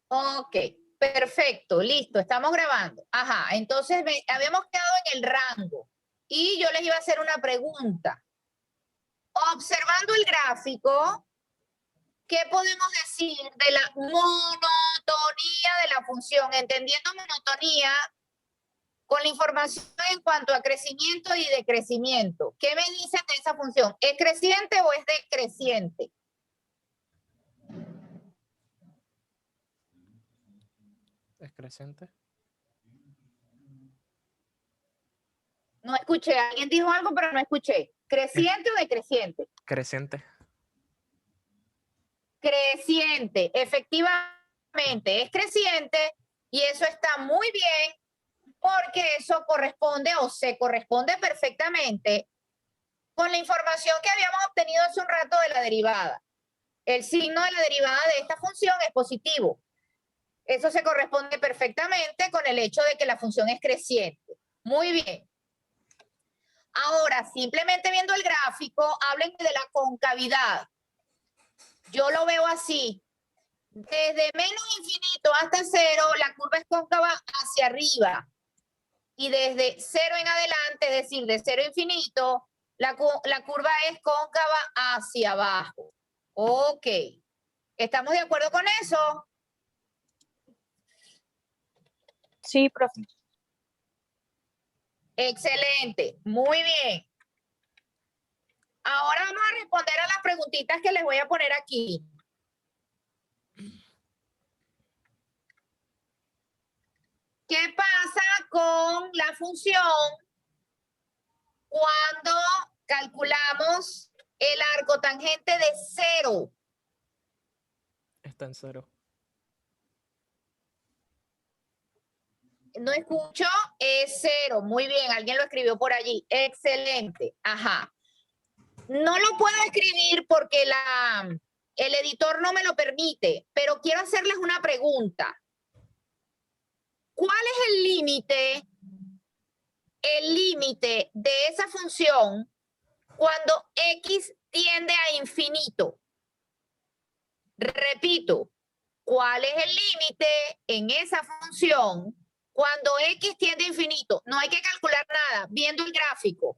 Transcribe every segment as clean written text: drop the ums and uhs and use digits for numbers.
Ok, perfecto, listo, estamos grabando. Ajá, entonces habíamos quedado en el rango y yo les iba a hacer una pregunta. Observando el gráfico, ¿qué podemos decir de la monotonía de la función? Entendiendo monotonía con la información en cuanto a crecimiento y decrecimiento. ¿Qué me dicen de esa función? ¿Es creciente o es decreciente? ¿Es creciente? No escuché, alguien dijo algo, pero no escuché. ¿Creciente o decreciente? Creciente. Creciente, efectivamente, es creciente y eso está muy bien porque eso corresponde o se corresponde perfectamente con la información que habíamos obtenido hace un rato de la derivada. El signo de la derivada de esta función es positivo. Eso se corresponde perfectamente con el hecho de que la función es creciente. Muy bien. Ahora, simplemente viendo el gráfico, hablen de la concavidad. Yo lo veo así. Desde menos infinito hasta cero, la curva es cóncava hacia arriba. Y desde cero en adelante, es decir, de cero a infinito, la curva es cóncava hacia abajo. Ok. ¿Estamos de acuerdo con eso? Sí, profe. Excelente. Muy bien. Ahora vamos a responder a las preguntitas que les voy a poner aquí. ¿Qué pasa con la función cuando calculamos el arco tangente de cero? Está en cero. No escucho, es cero. Muy bien, alguien lo escribió por allí. Excelente. Ajá. No lo puedo escribir porque el editor no me lo permite, pero quiero hacerles una pregunta. ¿Cuál es el límite? El límite de esa función cuando x tiende a infinito. Repito, ¿cuál es el límite en esa función cuando x tiende a infinito? No hay que calcular nada, viendo el gráfico.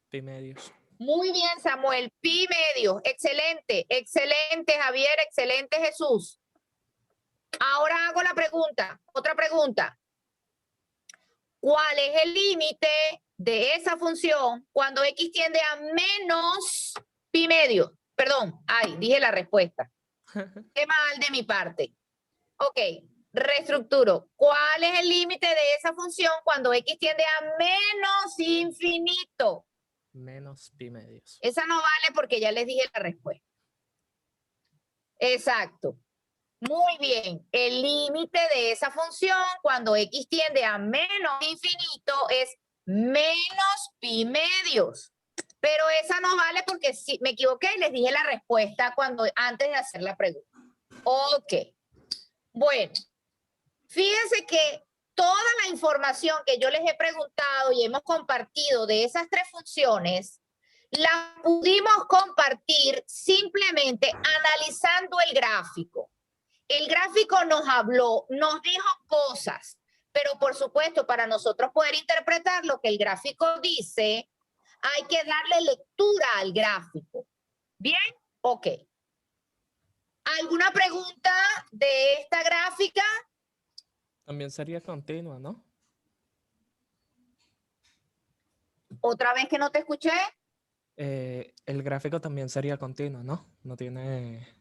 Pi medios. Muy bien, Samuel. Pi medios. Excelente, excelente, Javier, excelente, Jesús. Ahora hago la pregunta, otra pregunta. ¿Cuál es el límite de esa función cuando x tiende a menos pi medio? Perdón, ay, dije la respuesta. Qué mal de mi parte. Ok, reestructuro. ¿Cuál es el límite de esa función cuando x tiende a menos infinito? Menos pi medios. Esa no vale porque ya les dije la respuesta. Exacto. Muy bien. El límite de esa función cuando x tiende a menos infinito es menos pi medios. Pero esa no vale porque si me equivoqué y les dije la respuesta antes de hacer la pregunta. Ok. Bueno, fíjense que toda la información que yo les he preguntado y hemos compartido de esas tres funciones, la pudimos compartir simplemente analizando el gráfico. El gráfico nos habló, nos dijo cosas, pero por supuesto, para nosotros poder interpretar lo que el gráfico dice, hay que darle lectura al gráfico. ¿Bien? Ok. ¿Alguna pregunta de esta gráfica? También sería continua, ¿no? ¿Otra vez que no te escuché? El gráfico también sería continuo, ¿no? No tiene...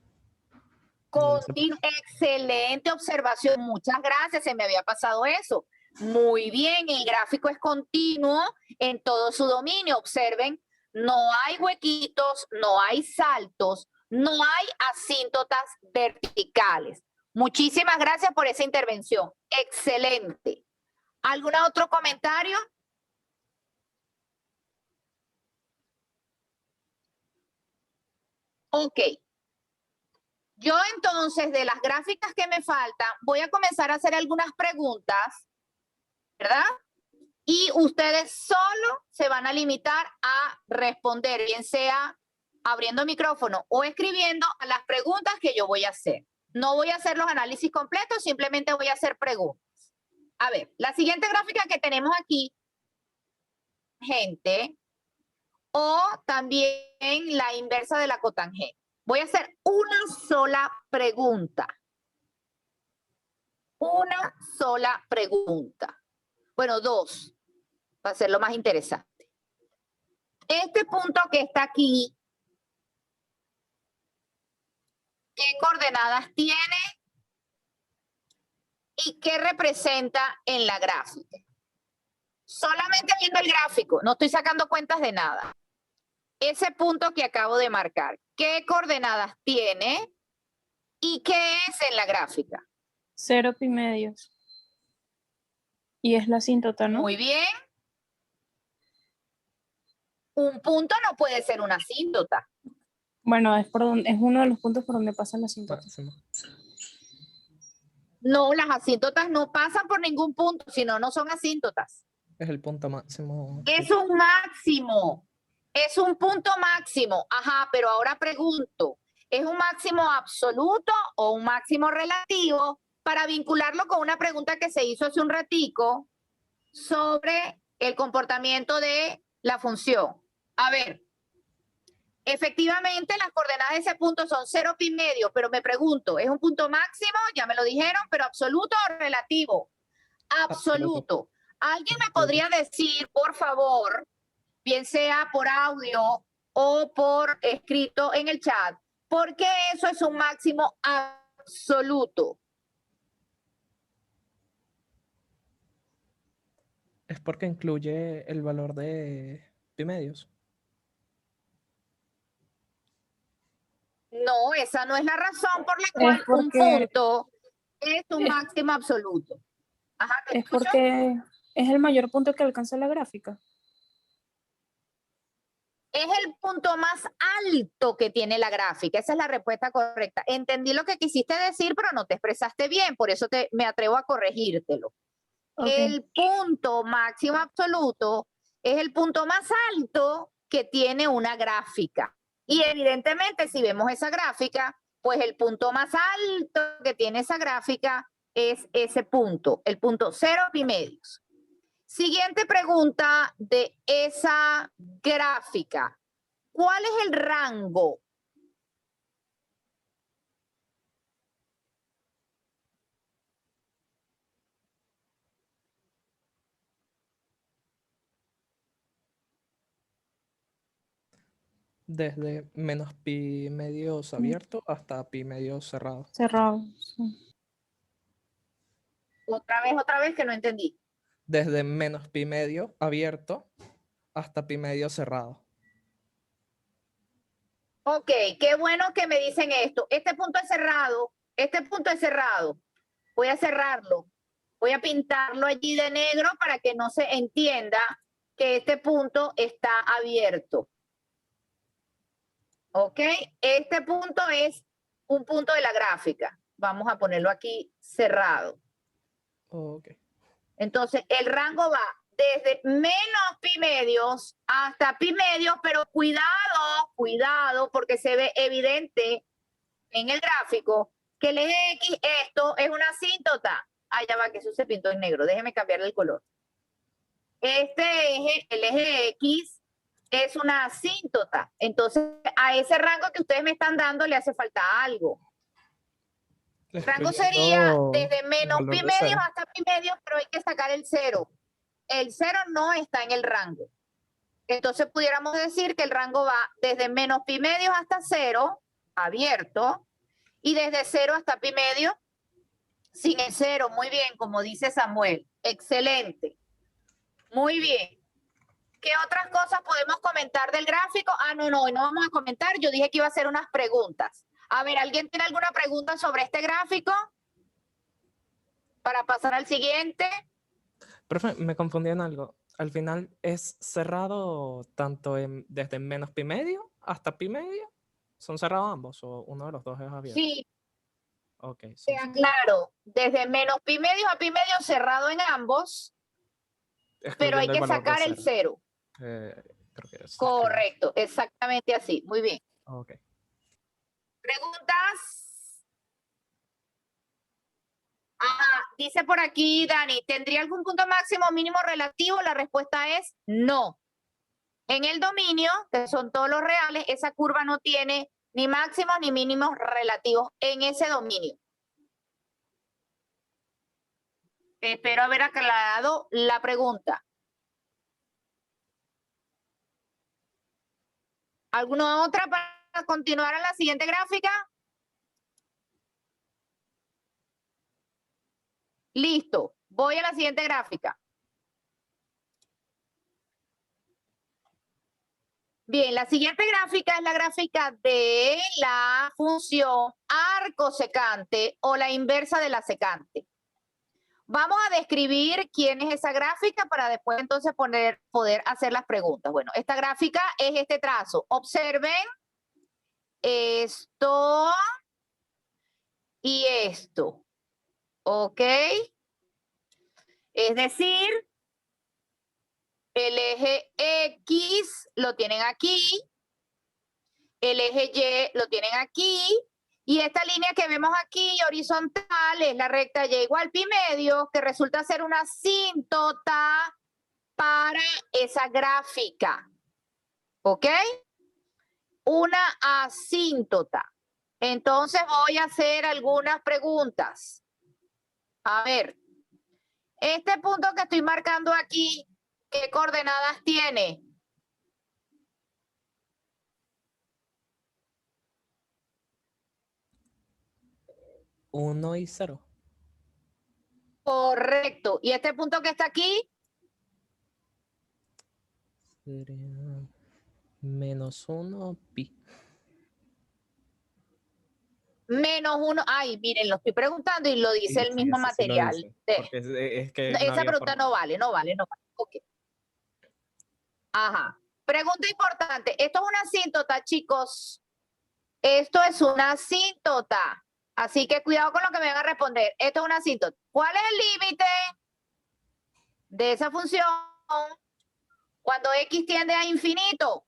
Excelente observación, muchas gracias, se me había pasado eso. Muy bien, el gráfico es continuo en todo su dominio. Observen, no hay huequitos, no hay saltos, no hay asíntotas verticales. Muchísimas gracias por esa intervención. Excelente. ¿Algún otro comentario? Ok. Yo entonces, de las gráficas que me faltan, voy a comenzar a hacer algunas preguntas, ¿verdad? Y ustedes solo se van a limitar a responder, bien sea abriendo micrófono o escribiendo a las preguntas que yo voy a hacer. No voy a hacer los análisis completos, simplemente voy a hacer preguntas. A ver, la siguiente gráfica que tenemos aquí, gente, o también la inversa de la cotangente. Voy a hacer una sola pregunta. Una sola pregunta. Bueno, dos, para hacerlo más interesante. Este punto que está aquí, ¿qué coordenadas tiene y qué representa en la gráfica? Solamente viendo el gráfico, no estoy sacando cuentas de nada. Ese punto que acabo de marcar, ¿qué coordenadas tiene y qué es en la gráfica? 0 pi medios. Y es la asíntota, ¿no? Muy bien. Un punto no puede ser una asíntota. Bueno, es uno de los puntos por donde pasa la asíntota. Máximo. No, las asíntotas no pasan por ningún punto, sino no son asíntotas. Es el punto máximo. Es un máximo. Es un punto máximo. Ajá, pero ahora pregunto, ¿es un máximo absoluto o un máximo relativo? Para vincularlo con una pregunta que se hizo hace un ratico sobre el comportamiento de la función. A ver, efectivamente las coordenadas de ese punto son 0 pi medio, pero me pregunto, ¿es un punto máximo? Ya me lo dijeron, pero absoluto o relativo. Absoluto. ¿Alguien me podría decir, por favor, bien sea por audio o por escrito en el chat, por qué eso es un máximo absoluto? Es porque incluye el valor de pi medios. No, esa no es la razón por la cual un punto es un máximo absoluto. Ajá, ¿te Es escucho? porque es el mayor punto que alcanza la gráfica. Es el punto más alto que tiene la gráfica. Esa es la respuesta correcta. Entendí lo que quisiste decir, pero no te expresaste bien, por eso me atrevo a corregírtelo. Okay. El punto máximo absoluto es el punto más alto que tiene una gráfica. Y evidentemente, si vemos esa gráfica, pues el punto más alto que tiene esa gráfica es ese punto, el punto 0 pi medios. Siguiente pregunta de esa gráfica. ¿Cuál es el rango? Desde menos pi medios abierto hasta pi medios cerrado. Cerrado. Sí. Otra vez que no entendí. Desde menos pi medio abierto hasta pi medio cerrado. Ok, qué bueno que me dicen esto. Este punto es cerrado. Este punto es cerrado. Voy a cerrarlo. Voy a pintarlo allí de negro para que no se entienda que este punto está abierto. ¿Ok? Este punto es un punto de la gráfica. Vamos a ponerlo aquí cerrado. Ok. Entonces, el rango va desde menos pi medios hasta pi medios, pero cuidado, porque se ve evidente en el gráfico que el eje X, esto es una asíntota. Ah, ya va, que eso se pintó en negro. Déjeme cambiarle el color. Este eje, el eje X, es una asíntota. Entonces, a ese rango que ustedes me están dando le hace falta algo. El rango sería desde menos pi medios hasta pi medios, pero hay que sacar el 0. El 0 no está en el rango. Entonces pudiéramos decir que el rango va desde menos pi medios hasta 0, abierto, y desde 0 hasta pi medio, sin el 0. Muy bien, como dice Samuel. Excelente. Muy bien. ¿Qué otras cosas podemos comentar del gráfico? Ah, no, hoy no vamos a comentar. Yo dije que iba a hacer unas preguntas. A ver, ¿alguien tiene alguna pregunta sobre este gráfico? Para pasar al siguiente. Profe, me confundí en algo. Al final es cerrado tanto desde menos pi medio hasta pi medio. ¿Son cerrados ambos o uno de los dos es abierto? Sí. Ok. Claro, desde menos pi medios a pi medio cerrado en ambos, pero hay que sacar el 0. Creo que es. Correcto, exactamente así. Muy bien. Ok. ¿Preguntas? Dice por aquí Dani, ¿tendría algún punto máximo o mínimo relativo? La respuesta es no. En el dominio, que son todos los reales, esa curva no tiene ni máximos ni mínimos relativos en ese dominio. Espero haber aclarado la pregunta. ¿Alguna otra para continuar a la siguiente gráfica? Listo, voy a la siguiente gráfica. Bien, la siguiente gráfica es la gráfica de la función arco secante o la inversa de la secante. Vamos a describir quién es esa gráfica para después entonces poder hacer las preguntas. Bueno, esta gráfica es este trazo. Observen esto y esto. ¿Ok? Es decir, el eje X lo tienen aquí, el eje Y lo tienen aquí, y esta línea que vemos aquí horizontal es la recta Y igual pi medios, que resulta ser una asíntota para esa gráfica. ¿Ok? Una asíntota. Entonces voy a hacer algunas preguntas. A ver, este punto que estoy marcando aquí, ¿qué coordenadas tiene? Uno y 0. Correcto. ¿Y este punto que está aquí? Sería -1 pi. -1. Ay, miren, lo estoy preguntando y lo dice Sí, el sí, mismo eso sí lo material. dice. Porque es que no Esa había pregunta forma. no vale. Ok. Ajá. Pregunta importante. Esto es una asíntota, chicos. Esto es una asíntota. Así que cuidado con lo que me van a responder. Esto es una asíntota. ¿Cuál es el límite de esa función cuando x tiende a infinito?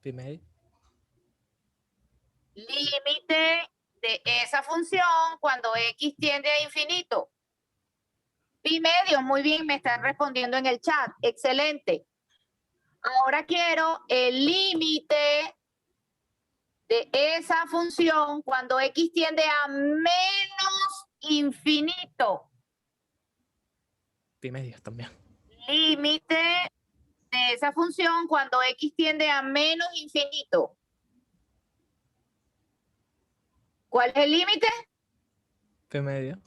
Pi medio. Límite de esa función cuando x tiende a infinito. Pi medio, muy bien, me están respondiendo en el chat. Excelente. Ahora quiero el límite de esa función cuando x tiende a menos infinito. Pi medio también. Límite de esa función cuando x tiende a menos infinito. ¿Cuál es el límite? Pi medio.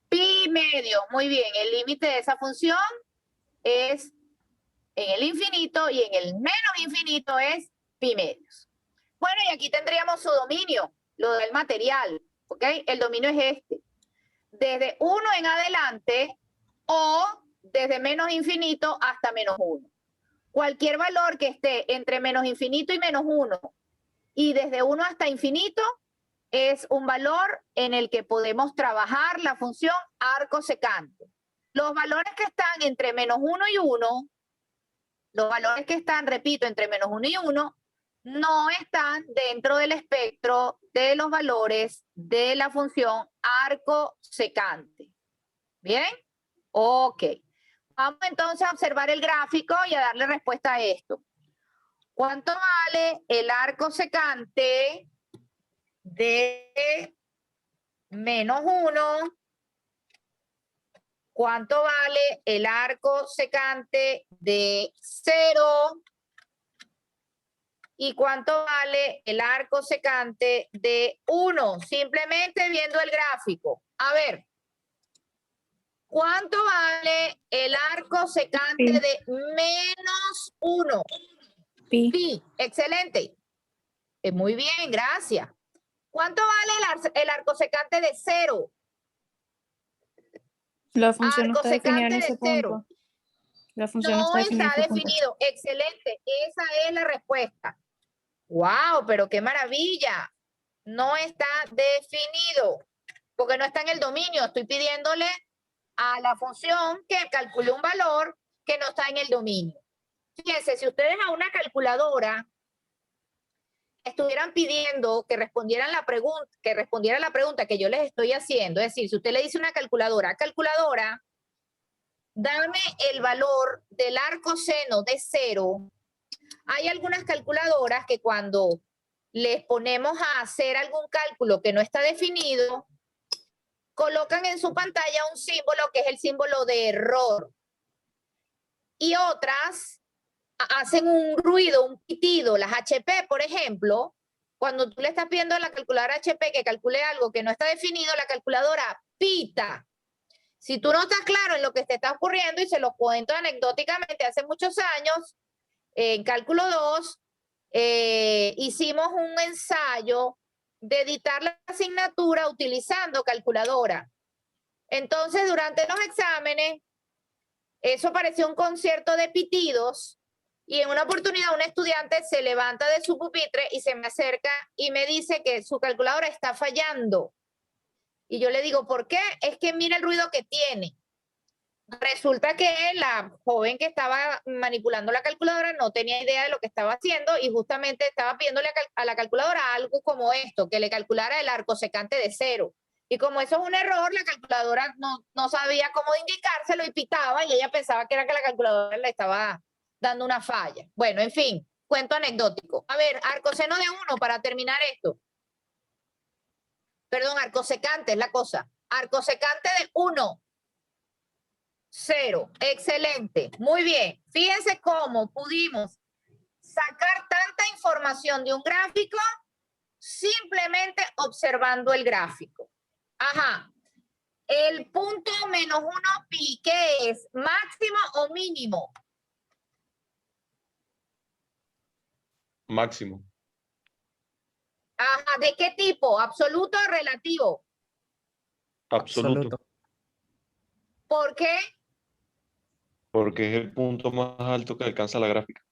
Pi medio. Muy bien, el límite de esa función es en el infinito y en el menos infinito es pi medios. Bueno, y aquí tendríamos su dominio, lo del material, ¿ok? El dominio es este. Desde 1 en adelante o desde menos infinito hasta menos 1. Cualquier valor que esté entre menos infinito y menos 1 y desde 1 hasta infinito es un valor en el que podemos trabajar la función arco secante. Los valores que están entre menos 1 y 1, los valores que están, repito, entre menos 1 y 1, no están dentro del espectro de los valores de la función arco secante. ¿Bien? Ok. Vamos entonces a observar el gráfico y a darle respuesta a esto. ¿Cuánto vale el arco secante de menos 1? ¿Cuánto vale el arco secante de 0? ¿Y cuánto vale el arco secante de 1? Simplemente viendo el gráfico. A ver, ¿cuánto vale el arco secante Pi. de menos 1? Pi. Pi, excelente. Muy bien, gracias. ¿Cuánto vale el arco secante de 0? La función no Arco está definida en secante ese de 0. punto. La función no No está definida en está ese punto. definido. Excelente. Esa es la respuesta. ¡Wow! Pero qué maravilla. No está definido porque no está en el dominio. Estoy pidiéndole a la función que calcule un valor que no está en el dominio. Fíjense, si ustedes a una calculadora estuvieran pidiendo que respondiera la pregunta que yo les estoy haciendo, es decir, si usted le dice a una calculadora, dame el valor del arco seno de 0, hay algunas calculadoras que cuando les ponemos a hacer algún cálculo que no está definido, colocan en su pantalla un símbolo que es el símbolo de error. Y otras hacen un ruido, un pitido. Las HP, por ejemplo, cuando tú le estás pidiendo a la calculadora HP que calcule algo que no está definido, la calculadora pita. Si tú no estás claro en lo que te está ocurriendo, y se lo cuento anecdóticamente, hace muchos años, en Cálculo 2, hicimos un ensayo de editar la asignatura utilizando calculadora. Entonces, durante los exámenes, eso parecía un concierto de pitidos, y en una oportunidad un estudiante se levanta de su pupitre y se me acerca y me dice que su calculadora está fallando. Y yo le digo, ¿por qué? Es que mira el ruido que tiene. Resulta que la joven que estaba manipulando la calculadora no tenía idea de lo que estaba haciendo y justamente estaba pidiéndole a la calculadora algo como esto, que le calculara el arco secante de 0. Y como eso es un error, la calculadora no sabía cómo indicárselo y pitaba, y ella pensaba que era que la calculadora le estaba dando una falla. Bueno, en fin, cuento anecdótico. A ver, arco seno de 1 para terminar esto. Perdón, arco secante es la cosa. Arco secante de 1. 0. Excelente. Muy bien. Fíjense cómo pudimos sacar tanta información de un gráfico simplemente observando el gráfico. Ajá. El punto menos 1 pi, ¿qué es? ¿Máximo o mínimo? Máximo. Ajá. ¿De qué tipo? ¿Absoluto o relativo? Absoluto. ¿Por qué? Porque es el punto más alto que alcanza la gráfica.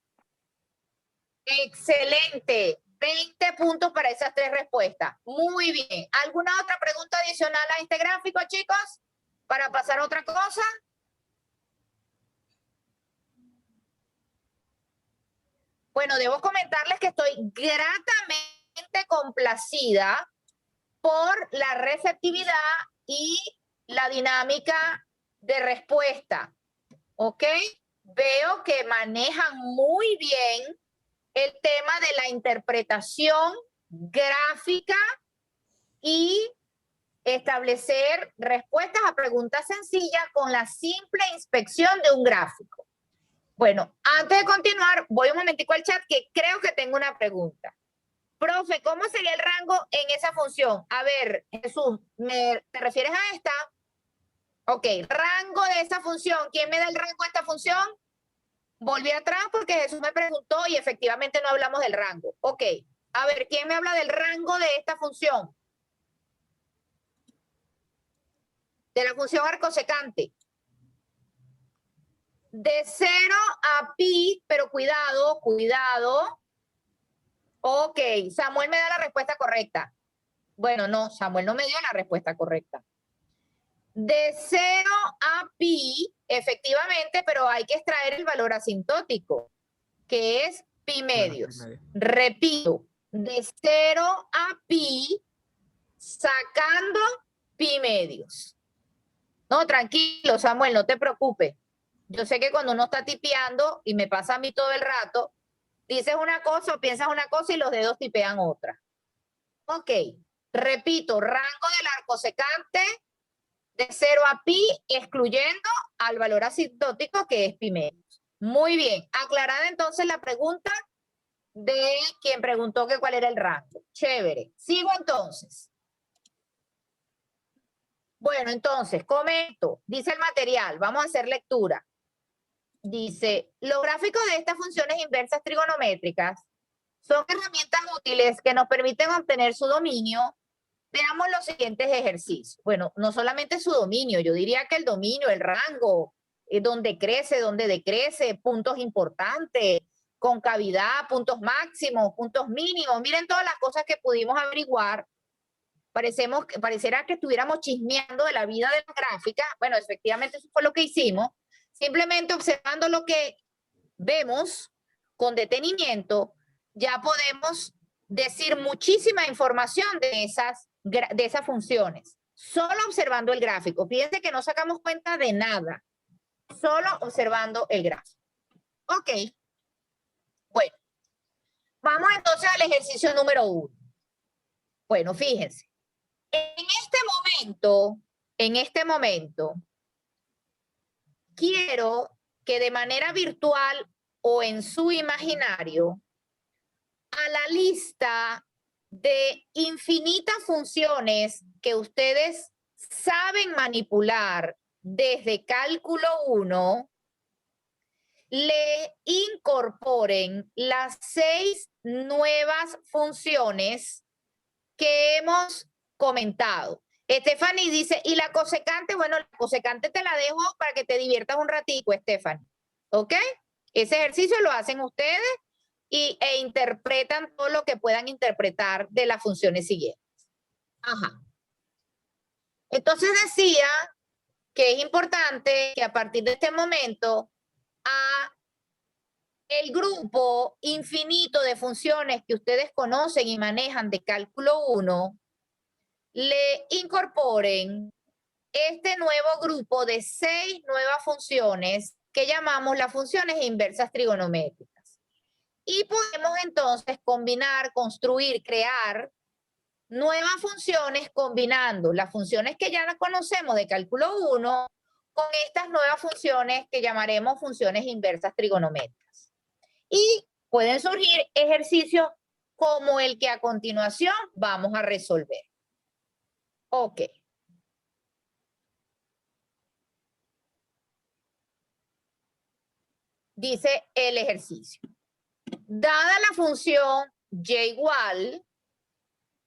Excelente. 20 puntos para esas 3 respuestas. Muy bien. ¿Alguna otra pregunta adicional a este gráfico, chicos? Para pasar a otra cosa. Bueno, debo comentarles que estoy gratamente complacida por la receptividad y la dinámica de respuesta. ¿Ok? Veo que manejan muy bien el tema de la interpretación gráfica y establecer respuestas a preguntas sencillas con la simple inspección de un gráfico. Bueno, antes de continuar, voy un momentico al chat que creo que tengo una pregunta. Profe, ¿cómo sería el rango en esa función? A ver, Jesús, ¿te refieres a esta? Ok, rango de esa función. ¿Quién me da el rango de esta función? Volví atrás porque Jesús me preguntó y efectivamente no hablamos del rango. Ok, a ver, ¿quién me habla del rango de esta función? De la función arcosecante. De 0 a pi, pero cuidado, cuidado. Ok, Samuel me da la respuesta correcta. Bueno, no, Samuel no me dio la respuesta correcta. De 0 a pi, efectivamente, pero hay que extraer el valor asintótico, que es pi medios. Repito, de 0 a pi, sacando pi medios. No, tranquilo, Samuel, no te preocupes. Yo sé que cuando uno está tipeando, y me pasa a mí todo el rato, dices una cosa o piensas una cosa y los dedos tipean otra. Ok, repito, rango del arcosecante de 0 a pi, excluyendo al valor asintótico que es pi medios. Muy bien, aclarada entonces la pregunta de quien preguntó que cuál era el rango. Chévere. Sigo entonces. Bueno, entonces, comento. Dice el material, vamos a hacer lectura. Dice, los gráficos de estas funciones inversas trigonométricas son herramientas útiles que nos permiten obtener su dominio. Veamos los siguientes ejercicios. Bueno, no solamente su dominio, yo diría que el dominio, el rango, dónde crece, dónde decrece, puntos importantes, concavidad, puntos máximos, puntos mínimos. Miren todas las cosas que pudimos averiguar. Pareciera que estuviéramos chismeando de la vida de la gráfica. Bueno, efectivamente eso fue lo que hicimos. Simplemente observando lo que vemos con detenimiento, ya podemos decir muchísima información de esas funciones. Solo observando el gráfico. Fíjense que no sacamos cuenta de nada. Solo observando el gráfico. Ok. Bueno. Vamos entonces al ejercicio número 1. Bueno, fíjense. En este momento, quiero que de manera virtual o en su imaginario, a la lista de infinitas funciones que ustedes saben manipular desde cálculo 1, le incorporen las 6 nuevas funciones que hemos comentado. Stephanie dice, ¿y la cosecante? Bueno, la cosecante te la dejo para que te diviertas un ratico, Stephanie. ¿Ok? Ese ejercicio lo hacen ustedes e interpretan todo lo que puedan interpretar de las funciones siguientes. Ajá. Entonces decía que es importante que a partir de este momento a el grupo infinito de funciones que ustedes conocen y manejan de cálculo 1, le incorporen este nuevo grupo de 6 nuevas funciones que llamamos las funciones inversas trigonométricas. Y podemos entonces combinar, construir, crear nuevas funciones combinando las funciones que ya conocemos de cálculo 1 con estas nuevas funciones que llamaremos funciones inversas trigonométricas. Y pueden surgir ejercicios como el que a continuación vamos a resolver. Ok. Dice el ejercicio. Dada la función y igual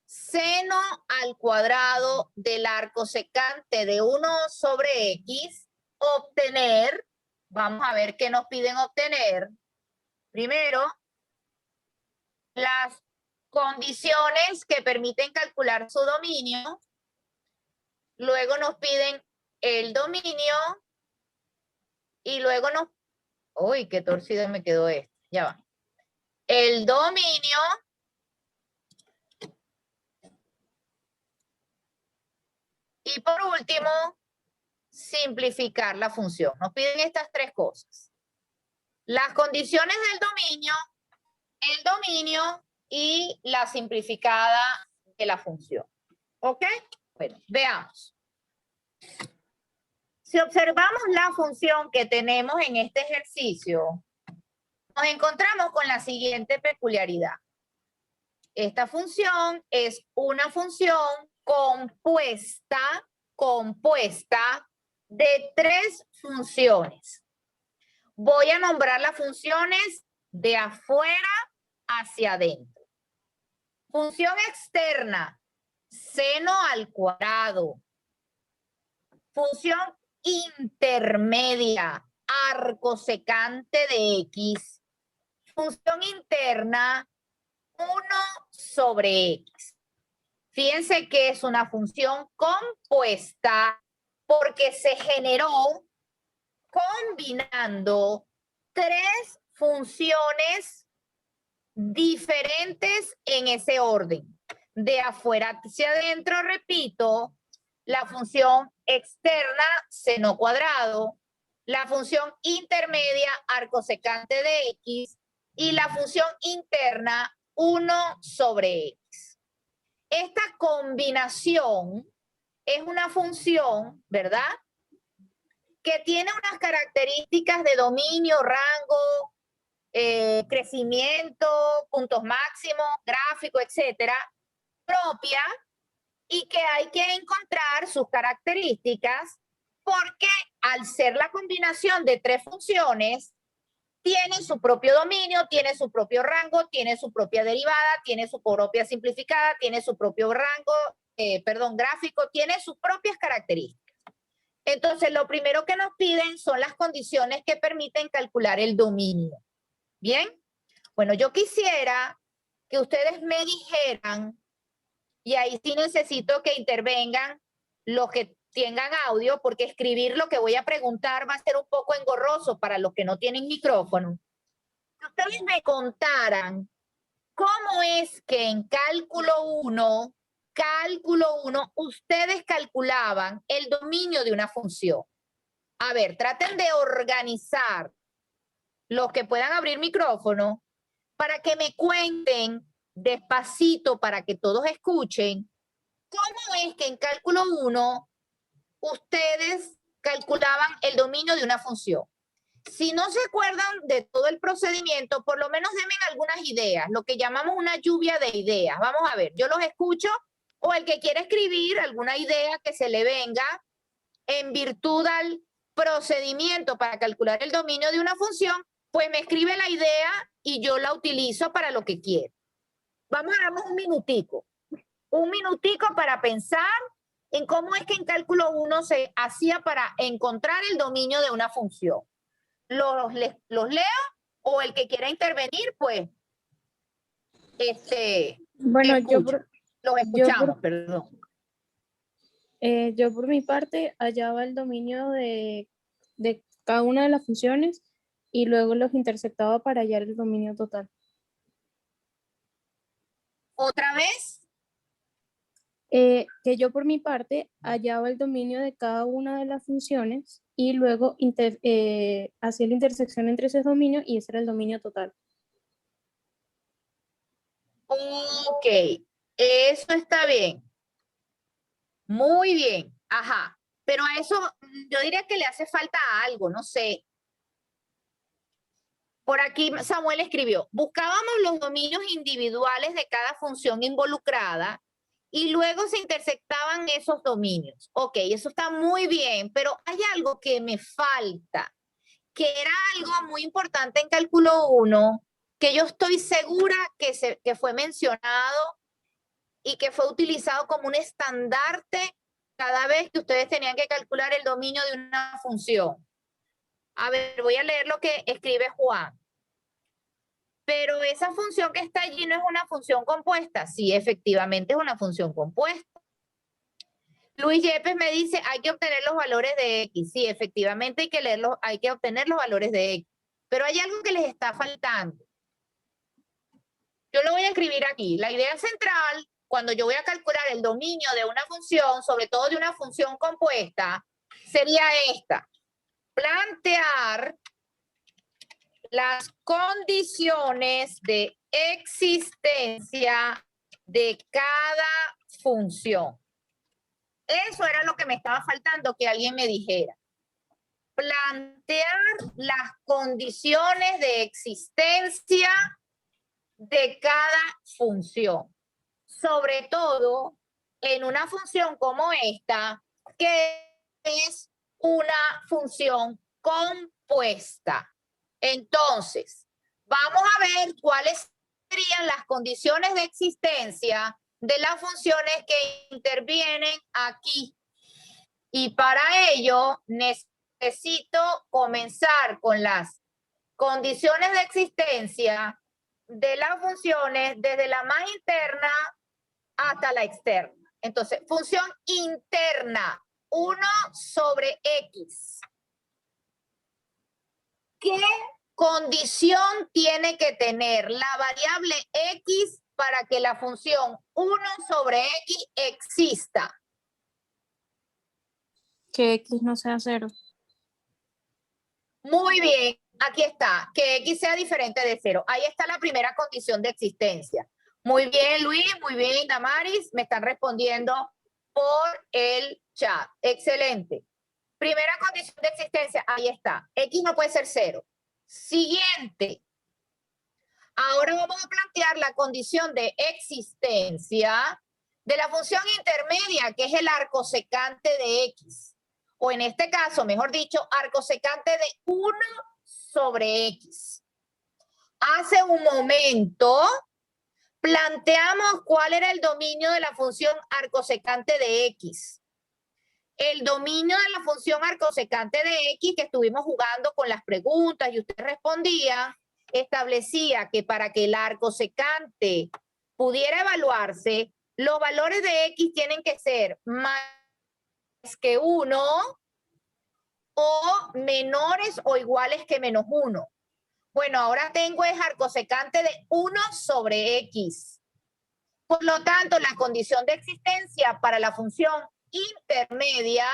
seno al cuadrado del arco secante de 1 sobre x, obtener, vamos a ver qué nos piden obtener. Primero, las condiciones que permiten calcular su dominio. Luego nos piden el dominio y luego nos... Uy, qué torcido me quedó esto. Ya va. El dominio y por último, simplificar la función. Nos piden estas 3 cosas. Las condiciones del dominio, el dominio y la simplificada de la función. ¿Ok? Bueno, veamos. Si observamos la función que tenemos en este ejercicio, nos encontramos con la siguiente peculiaridad. Esta función es una función compuesta de 3 funciones. Voy a nombrar las funciones de afuera hacia adentro. Función externa, seno al cuadrado. Función intermedia, arco secante de x. Función interna, 1 sobre x. Fíjense que es una función compuesta porque se generó combinando 3 funciones diferentes en ese orden. De afuera hacia adentro, repito, la función externa, seno cuadrado, la función intermedia, arco secante de x, y la función interna, 1 sobre x. Esta combinación es una función, ¿verdad?, que tiene unas características de dominio, rango, crecimiento, puntos máximos, gráfico, etcétera, propia, y que hay que encontrar sus características porque al ser la combinación de 3 funciones, tiene su propio dominio, tiene su propio rango, tiene su propia derivada, tiene su propia simplificada, tiene su propio rango, gráfico, tiene sus propias características. Entonces, lo primero que nos piden son las condiciones que permiten calcular el dominio. ¿Bien? Bueno, yo quisiera que ustedes me dijeran, y ahí sí necesito que intervengan los que tengan audio, porque escribir lo que voy a preguntar va a ser un poco engorroso para los que no tienen micrófono. Si ustedes me contaran cómo es que en cálculo 1, ustedes calculaban el dominio de una función. A ver, traten de organizar los que puedan abrir micrófono para que me cuenten despacito para que todos escuchen cómo es que en cálculo 1 ustedes calculaban el dominio de una función. Si no se acuerdan de todo el procedimiento, por lo menos denme algunas ideas, lo que llamamos una lluvia de ideas. Vamos a ver, yo los escucho, o el que quiera escribir alguna idea que se le venga en virtud al procedimiento para calcular el dominio de una función, pues me escribe la idea y yo la utilizo para lo que quiero. Vamos a darnos un minutico para pensar en cómo es que en cálculo 1 se hacía para encontrar el dominio de una función. ¿Los leo? O el que quiera intervenir, pues, Bueno, los escuchamos, perdón. Yo por mi parte hallaba el dominio de cada una de las funciones y luego los intersectaba para hallar el dominio total. ¿Otra vez? Que yo por mi parte hallaba el dominio de cada una de las funciones y luego hacía la intersección entre esos dominios y ese era el dominio total. Ok, eso está bien. Muy bien, ajá. Pero a eso yo diría que le hace falta algo, no sé. Por aquí Samuel escribió, buscábamos los dominios individuales de cada función involucrada y luego se intersectaban esos dominios. Ok, eso está muy bien, pero hay algo que me falta, que era algo muy importante en cálculo 1, que yo estoy segura que fue mencionado y que fue utilizado como un estandarte cada vez que ustedes tenían que calcular el dominio de una función. A ver, voy a leer lo que escribe Juan. Pero esa función que está allí no es una función compuesta. Sí, efectivamente es una función compuesta. Luis Yepes me dice, hay que obtener los valores de X. Sí, efectivamente hay que obtener los valores de X. Pero hay algo que les está faltando. Yo lo voy a escribir aquí. La idea central, cuando yo voy a calcular el dominio de una función, sobre todo de una función compuesta, sería esta. Plantear las condiciones de existencia de cada función. Eso era lo que me estaba faltando que alguien me dijera. Plantear las condiciones de existencia de cada función. Sobre todo en una función como esta, que es una función compuesta. Entonces, vamos a ver cuáles serían las condiciones de existencia de las funciones que intervienen aquí. Y para ello necesito comenzar con las condiciones de existencia de las funciones desde la más interna hasta la externa. Entonces, función interna, 1 sobre X. ¿Qué condición tiene que tener la variable X para que la función 1 sobre X exista? Que X no sea 0. Muy bien, aquí está, que X sea diferente de 0. Ahí está la primera condición de existencia. Muy bien, Luis, muy bien, Damaris, me están respondiendo por el chat. Excelente. Primera condición de existencia, ahí está. X no puede ser 0. Siguiente. Ahora vamos a plantear la condición de existencia de la función intermedia, que es el arco secante de X. O en este caso, mejor dicho, arco secante de 1 sobre X. Hace un momento planteamos cuál era el dominio de la función arco secante de X. El dominio de la función arco secante de X, que estuvimos jugando con las preguntas y usted respondía, establecía que para que el arco secante pudiera evaluarse, los valores de X tienen que ser que 1 o menores o iguales que menos 1. Bueno, ahora tengo el arcosecante de 1 sobre X. Por lo tanto, la condición de existencia para la función intermedia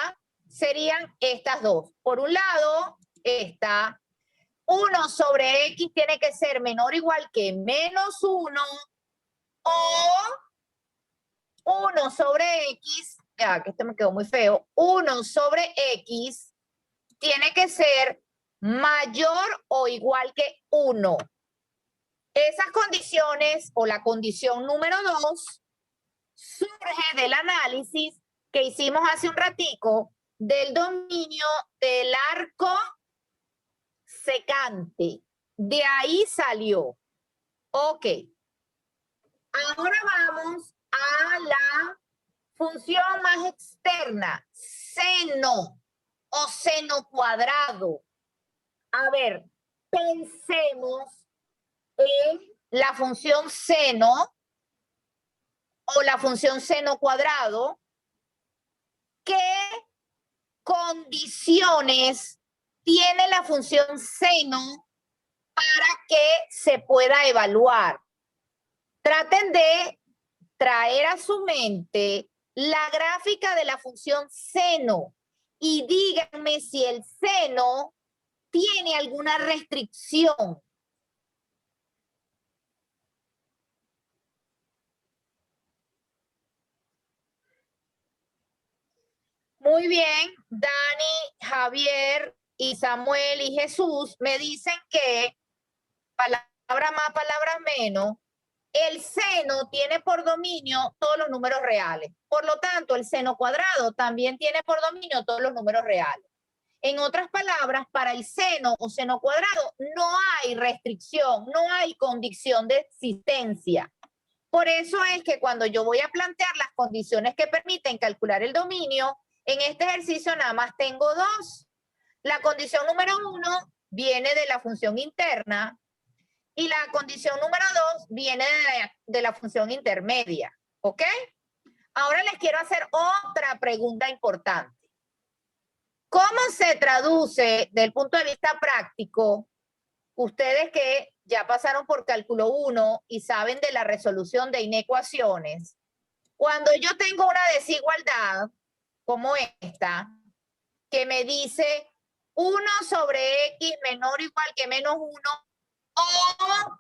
serían estas dos. Por un lado, esta 1 sobre X tiene que ser menor o igual que menos 1 o 1 sobre X, ya que este me quedó muy feo, 1 sobre X tiene que ser mayor o igual que 1. Esas condiciones o la condición número 2 surge del análisis que hicimos hace un ratico del dominio del arco secante. De ahí salió. Ok. Ahora vamos a la función más externa, seno o seno cuadrado. A ver, pensemos en la función seno o la función seno cuadrado. ¿Qué condiciones tiene la función seno para que se pueda evaluar? Traten de traer a su mente la gráfica de la función seno y díganme si el seno tiene alguna restricción. Muy bien, Dani, Javier y Samuel y Jesús me dicen que, palabra más, palabra menos, el seno tiene por dominio todos los números reales. Por lo tanto, el seno cuadrado también tiene por dominio todos los números reales. En otras palabras, para el seno o seno cuadrado no hay restricción, no hay condición de existencia. Por eso es que cuando yo voy a plantear las condiciones que permiten calcular el dominio, en este ejercicio nada más tengo dos. La condición número 1 viene de la función interna y la condición número 2 viene de la función intermedia. ¿Ok? Ahora les quiero hacer otra pregunta importante. ¿Cómo se traduce desde el punto de vista práctico? Ustedes que ya pasaron por cálculo 1 y saben de la resolución de inecuaciones, cuando yo tengo una desigualdad como esta, que me dice 1 sobre X menor o igual que menos 1 o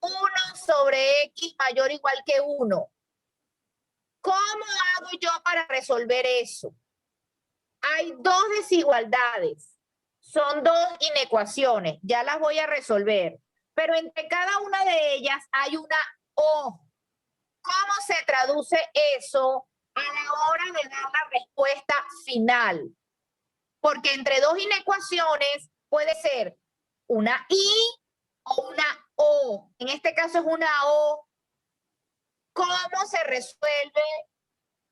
1 sobre X mayor o igual que 1. ¿Cómo hago yo para resolver eso? Hay dos desigualdades. Son dos inecuaciones, ya las voy a resolver, pero entre cada una de ellas hay una O. ¿Cómo se traduce eso a la hora de dar la respuesta final? Porque entre dos inecuaciones puede ser una I o una O. En este caso es una O. ¿Cómo se resuelve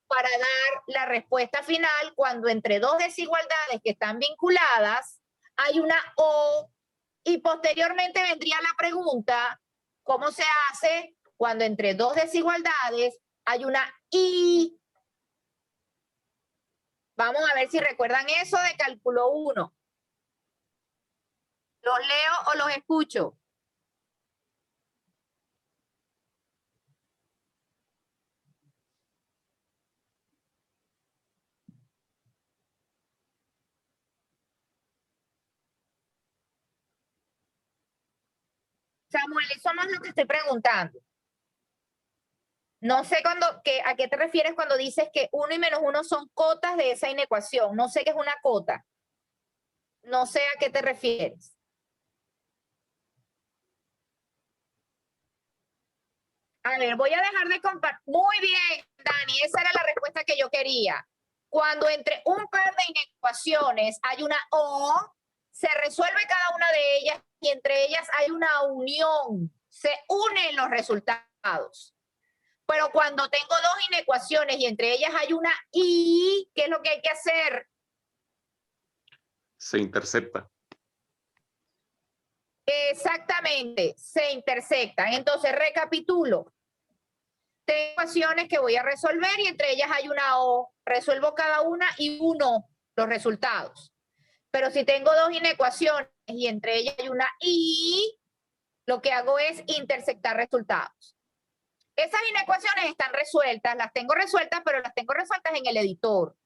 para dar la respuesta final cuando entre dos desigualdades que están vinculadas hay una O y posteriormente vendría la pregunta, ¿cómo se hace cuando entre dos desigualdades hay una I? Vamos a ver si recuerdan eso de cálculo 1. ¿Los leo o los escucho? Samuel, eso no es lo que estoy preguntando. No sé a qué te refieres cuando dices que 1 y menos 1 son cotas de esa inecuación. No sé qué es una cota. No sé a qué te refieres. A ver, voy a dejar de compartir. Muy bien, Dani, esa era la respuesta que yo quería. Cuando entre un par de inecuaciones hay una O, se resuelve cada una de ellas y entre ellas hay una unión. Se unen los resultados. Pero cuando tengo dos inecuaciones y entre ellas hay una I, ¿qué es lo que hay que hacer? Se intercepta. Exactamente, se intersectan. Entonces, recapitulo. tengo ecuaciones que voy a resolver y entre ellas hay una O. Resuelvo cada una y uno los resultados. Pero si tengo dos inecuaciones y entre ellas hay una I, lo que hago es intersectar resultados. Esas inecuaciones están resueltas, las tengo resueltas, pero las tengo resueltas en el editor.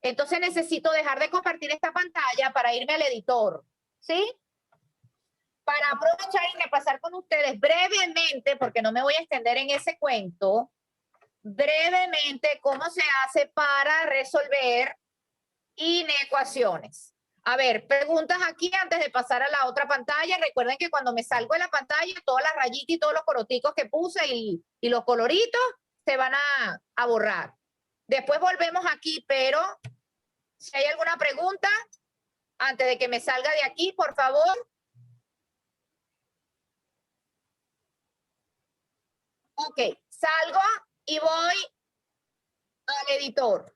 Entonces necesito dejar de compartir esta pantalla para irme al editor, ¿sí? Para aprovechar y repasar con ustedes brevemente, porque no me voy a extender en ese cuento, brevemente cómo se hace para resolver inecuaciones. A ver, preguntas aquí antes de pasar a la otra pantalla. Recuerden que cuando me salgo de la pantalla, todas las rayitas y todos los coroticos que puse y los coloritos se van a borrar. Después volvemos aquí, pero si hay alguna pregunta, antes de que me salga de aquí, por favor. Ok, salgo y voy al editor.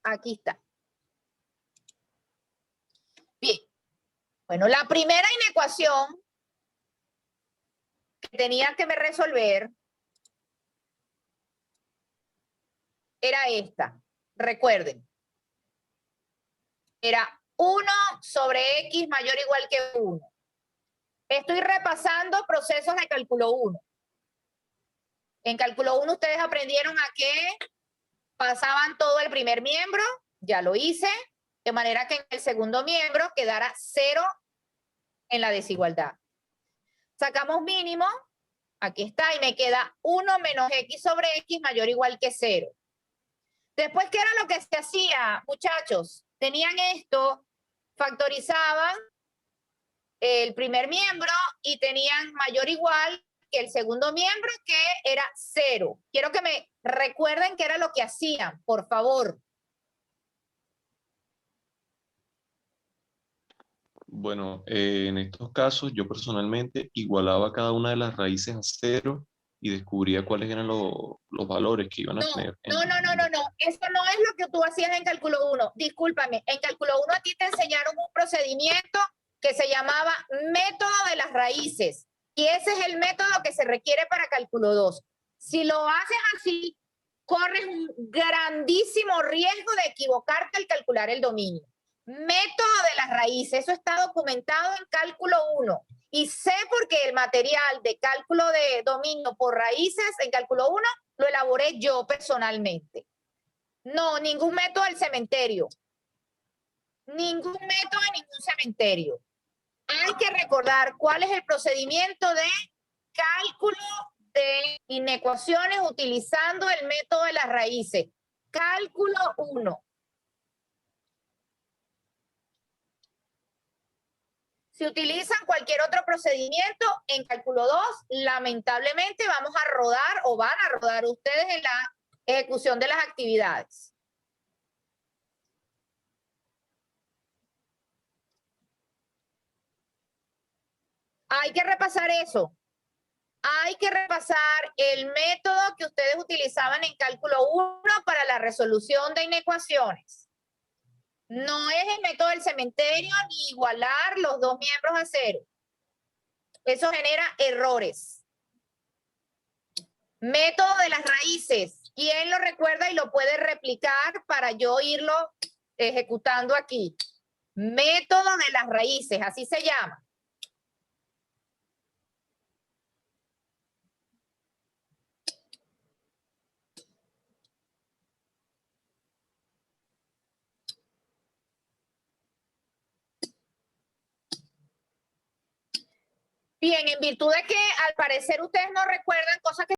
Aquí está. Bien. Bueno, la primera inecuación que tenía que resolver era esta. Recuerden. Era 1 sobre x mayor o igual que 1. Estoy repasando procesos de cálculo 1. En cálculo 1 ustedes aprendieron a que pasaban todo el primer miembro, ya lo hice, de manera que en el segundo miembro quedara 0 en la desigualdad. Sacamos mínimo, aquí está, y me queda 1 menos x sobre x mayor o igual que 0. Después, ¿qué era lo que se hacía, muchachos? Tenían esto, factorizaban el primer miembro y tenían mayor o igual que el segundo miembro, que era 0. Quiero que me recuerden qué era lo que hacían, por favor. Bueno, en estos casos yo personalmente igualaba cada una de las raíces a 0 y descubría cuáles eran los valores que iban a tener. No. Eso no es lo que tú hacías en cálculo 1. Discúlpame, en cálculo 1 a ti te enseñaron un procedimiento que se llamaba método de las raíces. Y ese es el método que se requiere para cálculo 2. Si lo haces así, corres un grandísimo riesgo de equivocarte al calcular el dominio. Método de las raíces, eso está documentado en cálculo 1. Y sé porque el material de cálculo de dominio por raíces en cálculo 1 lo elaboré yo personalmente. No, ningún método del cementerio. Ningún método de ningún cementerio. Hay que recordar cuál es el procedimiento de cálculo de inecuaciones utilizando el método de las raíces. Cálculo 1. Si utilizan cualquier otro procedimiento en cálculo 2, lamentablemente vamos a rodar o van a rodar ustedes en la ejecución de las actividades. Hay que repasar eso. Hay que repasar el método que ustedes utilizaban en cálculo 1 para la resolución de inecuaciones. No es el método del cementerio ni igualar los dos miembros a 0. Eso genera errores. Método de las raíces. ¿Quién lo recuerda y lo puede replicar para yo irlo ejecutando aquí? Método de las raíces, así se llama. Bien, en virtud de que al parecer ustedes no recuerdan cosas que